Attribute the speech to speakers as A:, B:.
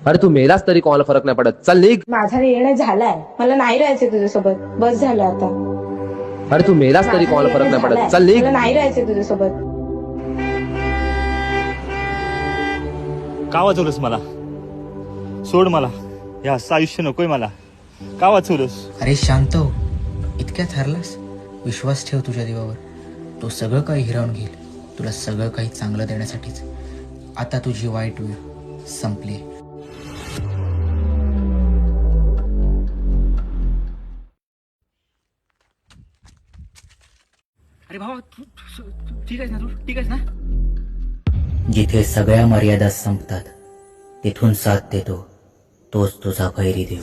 A: अरे तू मेलास तरी कोणाला फरक नाही पडत, चल निघ.
B: माझा निर्णय झालाय, मला नाही राहायचं तुझ्यासोबत, बस झालं आता.
A: अरे तू मेलास तरी कोणाला फरक नाही पडत, चल निघ.
B: मला नाही राहायचं तुझ्यासोबत.
C: का वाचवलंस मला? सोड मला, हे असं आयुष्य नकोय मला. का वाचवलंस?
D: अरे शांत हो, इतक्यात हरलास? विश्वास ठेव तुझ्या देवावर, तो सगळं काही हिरावून घेईल, तुला सगळं काही चांगलं देण्यासाठीच. आता तुझी वाईट वेळ संपली.
C: अरे भावा, तू ठीक आहेस ना? तू ठीक आहेस ना?
D: जिथे सगळ्या मर्यादा संपतात तिथून साथ देतो तोच तुझा भैरी देव.